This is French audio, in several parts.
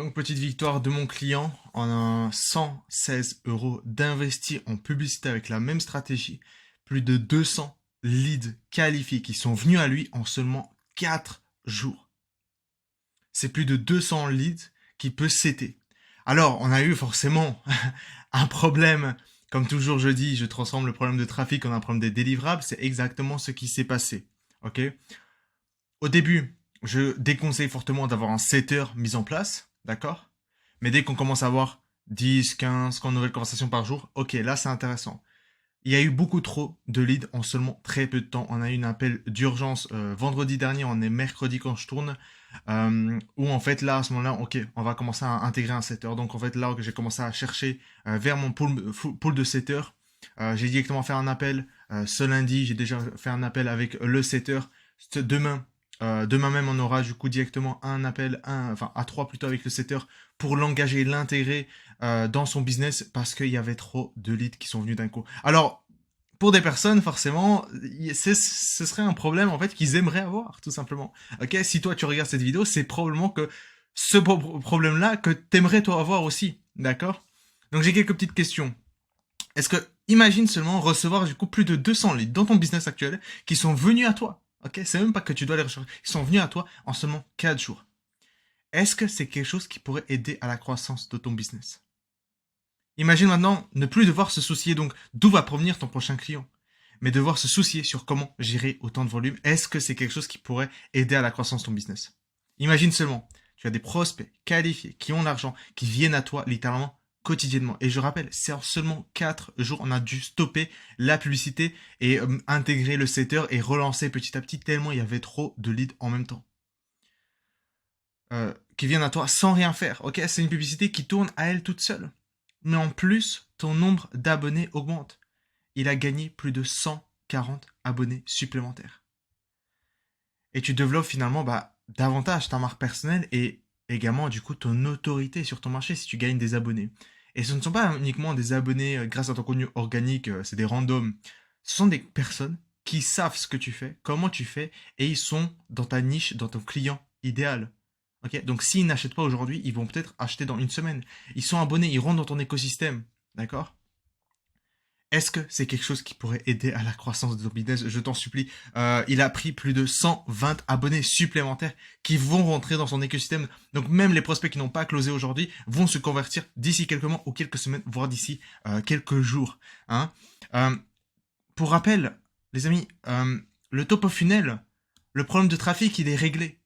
Donc, petite victoire de mon client en un 116 euros d'investi en publicité avec la même stratégie. Plus de 200 leads qualifiés qui sont venus à lui en seulement 4 jours. C'est plus de 200 leads qui peut céder. Alors, on a eu forcément un problème. Comme toujours, je dis, je transforme le problème de trafic en un problème des délivrables. C'est exactement ce qui s'est passé. Ok. Au début, je déconseille fortement d'avoir un setter mis en place, d'accord? Mais dès qu'on commence à avoir 10, 15, 30 nouvelles conversations par jour, ok, là c'est intéressant. Il y a eu beaucoup trop de leads en seulement très peu de temps. On a eu un appel d'urgence vendredi dernier, on est mercredi quand je tourne, où en fait là, à ce moment-là, ok, on va commencer à intégrer un setter. Donc en fait là, j'ai commencé à chercher vers mon pool de setters. J'ai directement fait un appel ce lundi, j'ai déjà fait un appel avec le setter. Demain même, on aura du coup directement un appel, enfin à trois plutôt avec le setter pour l'engager, l'intégrer dans son business parce qu'il y avait trop de leads qui sont venus d'un coup. Alors, pour des personnes, forcément, ce serait un problème en fait qu'ils aimeraient avoir, tout simplement. Ok, si toi tu regardes cette vidéo, c'est probablement que ce problème-là que t'aimerais toi avoir aussi, d'accord? Donc j'ai quelques petites questions. Est-ce que, imagine seulement recevoir du coup plus de 200 leads dans ton business actuel qui sont venus à toi. Ok, c'est même pas que tu dois les rechercher, ils sont venus à toi en seulement 4 jours. Est-ce que c'est quelque chose qui pourrait aider à la croissance de ton business? Imagine maintenant ne plus devoir se soucier donc d'où va provenir ton prochain client, mais devoir se soucier sur comment gérer autant de volume. Est-ce que c'est quelque chose qui pourrait aider à la croissance de ton business? Imagine seulement, tu as des prospects qualifiés qui ont l'argent, qui viennent à toi littéralement quotidiennement. Et je rappelle, c'est en seulement 4 jours, on a dû stopper la publicité et intégrer le setter et relancer petit à petit tellement il y avait trop de leads en même temps. Qui viennent à toi sans rien faire. Ok, c'est une publicité qui tourne à elle toute seule. Mais en plus, ton nombre d'abonnés augmente. Il a gagné plus de 140 abonnés supplémentaires. Et tu développes finalement davantage ta marque personnelle et également du coup ton autorité sur ton marché si tu gagnes des abonnés. Et ce ne sont pas uniquement des abonnés grâce à ton contenu organique, c'est des randoms. Ce sont des personnes qui savent ce que tu fais, comment tu fais, et ils sont dans ta niche, dans ton client idéal. Ok, donc s'ils n'achètent pas aujourd'hui, ils vont peut-être acheter dans une semaine. Ils sont abonnés, ils rentrent dans ton écosystème. D'accord? Est-ce que c'est quelque chose qui pourrait aider à la croissance de ton business? Je t'en supplie. Il a pris plus de 120 abonnés supplémentaires qui vont rentrer dans son écosystème. Donc même les prospects qui n'ont pas closé aujourd'hui vont se convertir d'ici quelques mois ou quelques semaines, voire d'ici quelques jours. Hein. Euh, pour rappel, les amis, le top of funnel, le problème de trafic, il est réglé.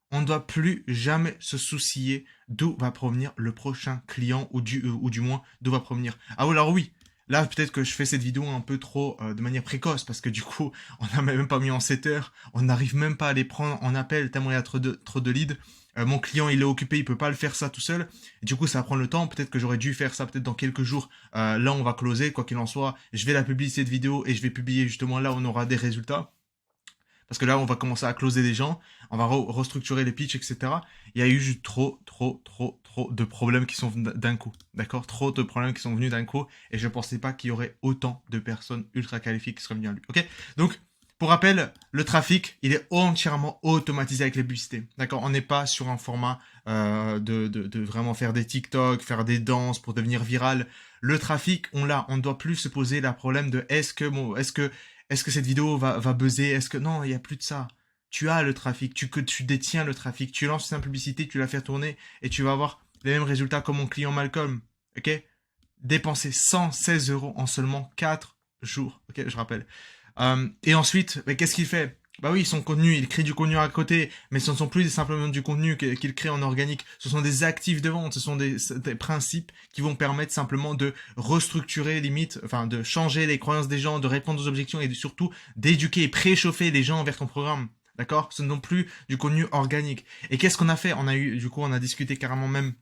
On ne doit plus jamais se soucier d'où va provenir le prochain client ou du moins d'où va provenir. Ah alors oui, là peut-être que je fais cette vidéo un peu trop de manière précoce parce que du coup on n'a même pas mis en setter, on n'arrive même pas à les prendre en appel tellement il y a trop de leads. Mon client il est occupé, il peut pas le faire ça tout seul. Et du coup ça prend le temps, peut-être que j'aurais dû faire ça peut-être dans quelques jours. Là on va closer, quoi qu'il en soit, je vais la publier cette vidéo et je vais publier justement là où on aura des résultats. Parce que là, on va commencer à closer des gens, on va restructurer les pitchs, etc. Il y a eu trop de problèmes qui sont venus d'un coup. D'accord? Trop de problèmes qui sont venus d'un coup. Et je pensais pas qu'il y aurait autant de personnes ultra qualifiées qui seraient venues à lui. Ok? Donc, pour rappel, le trafic, il est entièrement automatisé avec les publicités. D'accord? On n'est pas sur un format de vraiment faire des TikTok, faire des danses pour devenir viral. Le trafic, on l'a. On ne doit plus se poser le problème de est-ce que cette vidéo va buzzer? Est-ce que non, il y a plus de ça. Tu as le trafic, tu détiens le trafic, tu lances une publicité, tu la fais tourner et tu vas avoir les mêmes résultats comme mon client Malcolm. Ok? Dépenser 116 euros en seulement 4 jours. Ok, je rappelle. Et ensuite, qu'est-ce qu'il fait? Bah oui, son contenu, il crée du contenu à côté, mais ce ne sont plus simplement du contenu qu'il crée en organique, ce sont des actifs de vente, ce sont des principes qui vont permettre simplement de restructurer limite, enfin de changer les croyances des gens, de répondre aux objections et surtout d'éduquer et préchauffer les gens vers ton programme. D'accord? Ce n'est plus du contenu organique. Et qu'est-ce qu'on a fait? On a discuté carrément même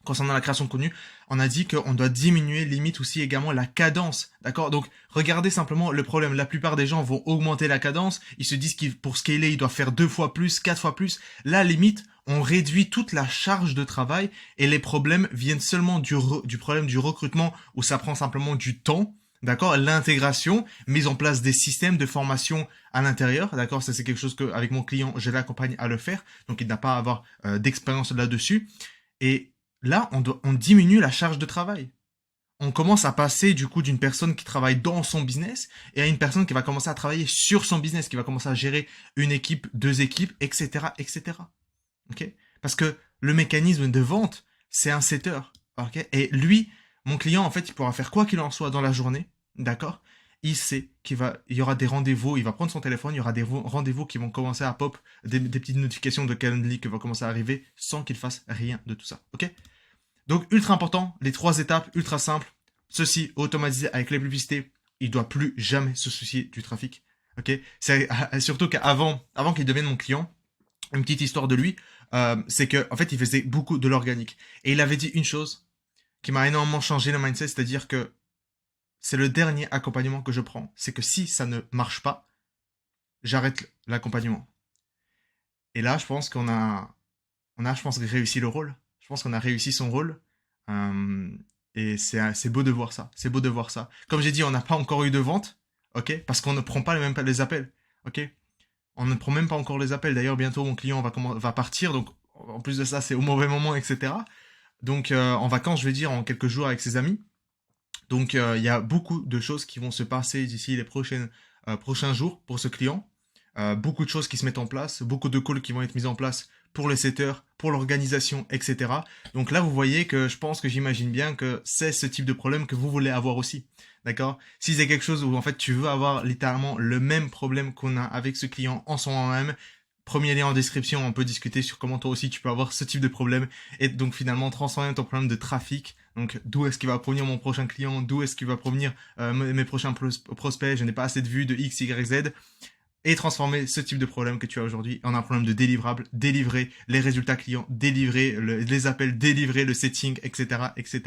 concernant la création de contenu, on a dit qu'on doit diminuer limite aussi également la cadence, d'accord? Donc regardez simplement le problème, la plupart des gens vont augmenter la cadence, ils se disent qu'ils pour scaler, ils doivent faire 2 fois plus, 4 fois plus. Là limite, on réduit toute la charge de travail et les problèmes viennent seulement du problème du recrutement où ça prend simplement du temps. D'accord, l'intégration, mise en place des systèmes de formation à l'intérieur, d'accord, ça c'est quelque chose que avec mon client je l'accompagne à le faire, donc il n'a pas à avoir d'expérience là-dessus. Et là, on diminue la charge de travail. On commence à passer du coup d'une personne qui travaille dans son business et à une personne qui va commencer à travailler sur son business, qui va commencer à gérer une équipe, deux équipes, etc., etc. Ok? Parce que le mécanisme de vente, c'est un setter. Ok? Et lui, mon client, en fait, il pourra faire quoi qu'il en soit dans la journée, d'accord? Il sait il y aura des rendez-vous, il va prendre son téléphone, il y aura des rendez-vous qui vont commencer à pop, des petites notifications de Calendly qui vont commencer à arriver sans qu'il fasse rien de tout ça. Ok? Donc, ultra important, les 3 étapes, ultra simples. Ceci automatisé avec les publicités. Il ne doit plus jamais se soucier du trafic. Ok? C'est surtout avant qu'il devienne mon client, une petite histoire de lui, c'est que en fait, il faisait beaucoup de l'organique. Et il avait dit une chose qui m'a énormément changé le mindset, c'est-à-dire que c'est le dernier accompagnement que je prends. C'est que si ça ne marche pas, j'arrête l'accompagnement. Et là, je pense je pense, réussi le rôle. Je pense qu'on a réussi son rôle. Euh, et c'est beau de voir ça. C'est beau de voir ça. Comme j'ai dit, on n'a pas encore eu de vente, ok? Parce qu'on ne prend pas même pas les appels, ok? On ne prend même pas encore les appels. D'ailleurs, bientôt, mon client va partir. Donc, en plus de ça, c'est au mauvais moment, etc. Donc, en vacances, je vais dire, en quelques jours avec ses amis. Donc, il y a beaucoup de choses qui vont se passer d'ici les prochains jours pour ce client. Beaucoup de choses qui se mettent en place, beaucoup de calls qui vont être mis en place pour les setters, pour l'organisation, etc. Donc là, vous voyez que je pense que j'imagine bien que c'est ce type de problème que vous voulez avoir aussi. D'accord? Si c'est quelque chose où en fait tu veux avoir littéralement le même problème qu'on a avec ce client en son même, premier lien en description, on peut discuter sur comment toi aussi tu peux avoir ce type de problème et donc finalement transformer ton problème de trafic. Donc d'où est-ce qu'il va provenir mon prochain client, d'où est-ce qu'il va provenir mes prochains prospects, je n'ai pas assez de vues de X, Y, Z et transformer ce type de problème que tu as aujourd'hui en un problème de délivrable, délivrer les résultats clients, délivrer les appels, délivrer le setting, etc., etc.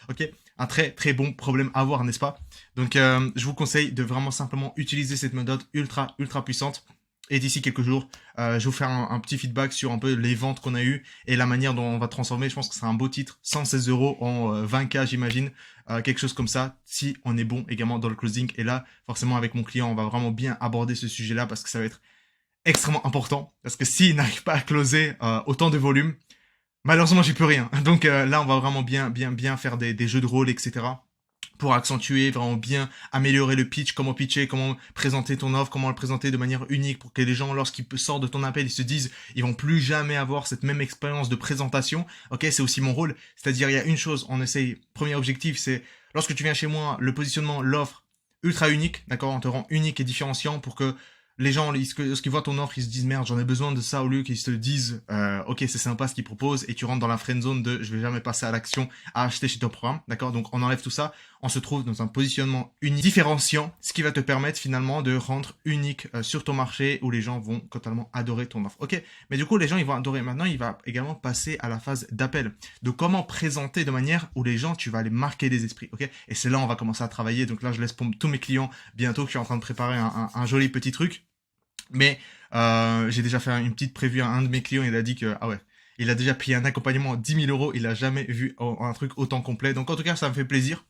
Ok? Un très très bon problème à avoir, n'est-ce pas? Donc, je vous conseille de vraiment simplement utiliser cette méthode ultra ultra puissante. Et d'ici quelques jours, je vais vous faire un petit feedback sur un peu les ventes qu'on a eues et la manière dont on va transformer. Je pense que c'est un beau titre, 116 euros en 20K, j'imagine, quelque chose comme ça, si on est bon également dans le closing. Et là, forcément, avec mon client, on va vraiment bien aborder ce sujet-là parce que ça va être extrêmement important. Parce que s'il n'arrive pas à closer autant de volume, malheureusement, j'y peux rien. Donc là, on va vraiment bien faire des jeux de rôle, etc. Pour accentuer, vraiment bien améliorer le pitch, comment pitcher, comment présenter ton offre, comment le présenter de manière unique pour que les gens, lorsqu'ils sortent de ton appel, ils se disent, ils vont plus jamais avoir cette même expérience de présentation. Ok, c'est aussi mon rôle. C'est-à-dire, il y a une chose, on essaye, premier objectif, c'est, lorsque tu viens chez moi, le positionnement, l'offre, ultra unique, d'accord, on te rend unique et différenciant pour que les gens, lorsqu'ils voient ton offre, ils se disent merde, j'en ai besoin de ça, au lieu qu'ils se disent ok, c'est sympa ce qu'ils proposent et tu rentres dans la friend zone de je vais jamais passer à l'action à acheter chez ton programme, d'accord? Donc on enlève tout ça, on se trouve dans un positionnement unique, différenciant, ce qui va te permettre finalement de rendre unique sur ton marché où les gens vont totalement adorer ton offre. Ok, mais du coup les gens ils vont adorer. Maintenant il va également passer à la phase d'appel, de comment présenter de manière où les gens tu vas les marquer des esprits. Ok, et c'est là où on va commencer à travailler. Donc là je laisse pour tous mes clients bientôt que je suis en train de préparer un joli petit truc. Mais j'ai déjà fait une petite prévue à un de mes clients, il a dit que, ah ouais, il a déjà payé un accompagnement à 10 000 euros, il a jamais vu un truc autant complet. Donc en tout cas, ça me fait plaisir.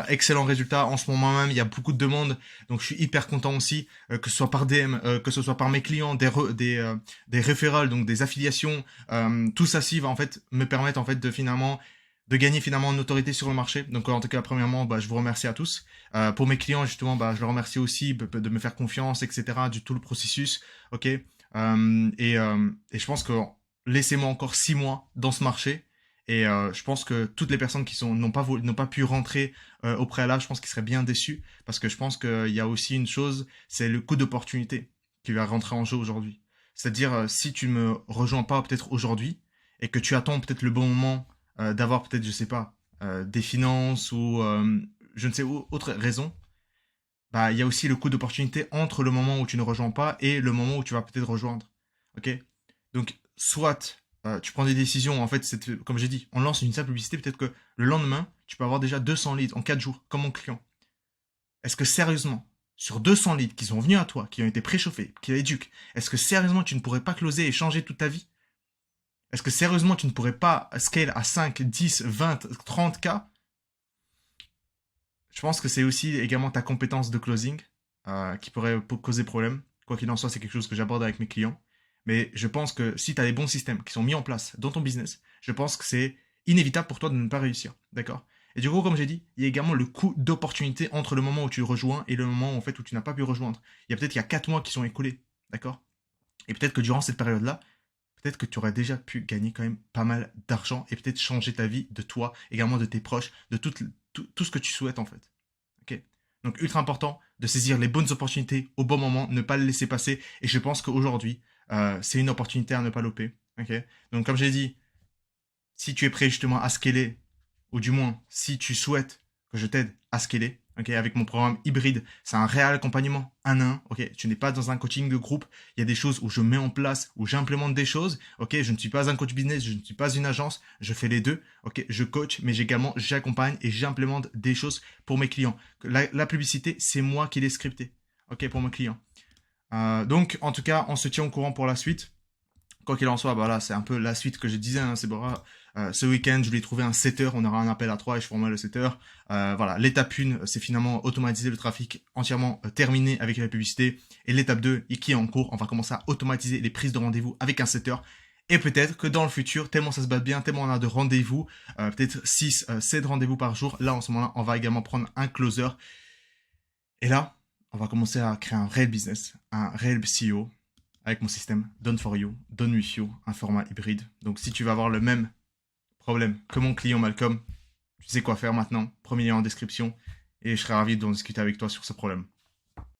Excellent résultat. En ce moment même, il y a beaucoup de demandes, donc je suis hyper content aussi, que ce soit par DM, que ce soit par mes clients, des référals, donc des affiliations. Tout ça, ci va en fait me permettre en fait de gagner finalement en autorité sur le marché. Donc en tout cas, premièrement, bah, je vous remercie à tous. Pour mes clients, justement, bah, je leur remercie aussi de me faire confiance, etc., du tout le processus. Ok. Et je pense que laissez-moi encore 6 mois dans ce marché. Et je pense que toutes les personnes qui n'ont pas pu rentrer au préalable, je pense qu'ils seraient bien déçus parce que je pense qu'il y a aussi une chose, c'est le coût d'opportunité qui va rentrer en jeu aujourd'hui. C'est-à-dire si tu ne me rejoins pas peut-être aujourd'hui et que tu attends peut-être le bon moment d'avoir peut-être je sais pas des finances ou je ne sais autre raison, bah il y a aussi le coût d'opportunité entre le moment où tu ne rejoins pas et le moment où tu vas peut-être rejoindre. Ok? Donc soit tu prends des décisions, en fait, comme j'ai dit, on lance une simple publicité, peut-être que le lendemain, tu peux avoir déjà 200 leads en 4 jours, comme mon client. Est-ce que sérieusement, sur 200 leads qui sont venus à toi, qui ont été préchauffés, qui éduquent, est-ce que sérieusement tu ne pourrais pas closer et changer toute ta vie? Est-ce que sérieusement tu ne pourrais pas scale à 5, 10, 20, 30K? Je pense que c'est aussi également ta compétence de closing qui pourrait causer problème. Quoi qu'il en soit, c'est quelque chose que j'aborde avec mes clients. Mais je pense que si tu as les bons systèmes qui sont mis en place dans ton business, je pense que c'est inévitable pour toi de ne pas réussir. D'accord? Et du coup, comme j'ai dit, il y a également le coût d'opportunité entre le moment où tu rejoins et le moment en fait où tu n'as pas pu rejoindre. Il y a 4 mois qui sont écoulés. D'accord? Et peut-être que durant cette période-là, peut-être que tu aurais déjà pu gagner quand même pas mal d'argent et peut-être changer ta vie, de toi, également de tes proches, de tout ce que tu souhaites en fait. Ok. Donc ultra important de saisir les bonnes opportunités au bon moment, ne pas les laisser passer. Et je pense qu'aujourd'hui, c'est une opportunité à ne pas louper. Ok. Donc comme j'ai dit, si tu es prêt justement à scaler, ou du moins si tu souhaites que je t'aide à scaler, ok, avec mon programme hybride, c'est un réel accompagnement un à un, ok, tu n'es pas dans un coaching de groupe, il y a des choses où je mets en place, où j'implémente des choses, ok, je ne suis pas un coach business, je ne suis pas une agence, je fais les deux, ok, je coach, mais également j'accompagne et j'implémente des choses pour mes clients. La publicité, c'est moi qui l'ai scripté, ok, pour mes clients. Donc, en tout cas, on se tient au courant pour la suite. Quoi qu'il en soit, voilà, c'est un peu la suite que je disais, hein, c'est bon. Ce week-end, je lui ai trouvé un setter, on aura un appel à 3 et je formerai le setter. Voilà, l'étape 1, c'est finalement automatiser le trafic entièrement terminé avec la publicité. Et l'étape 2, qui est en cours, on va commencer à automatiser les prises de rendez-vous avec un setter. Et peut-être que dans le futur, tellement ça se bat bien, tellement on a de rendez-vous, peut-être 6, 7 rendez-vous par jour, là en ce moment-là, on va également prendre un closer. Et là, on va commencer à créer un réel business, un réel CEO avec mon système Done for You, Done with You, un format hybride. Donc si tu vas avoir le même problème que mon client Malcolm, tu sais quoi faire maintenant, premier lien en description et je serai ravi d'en discuter avec toi sur ce problème.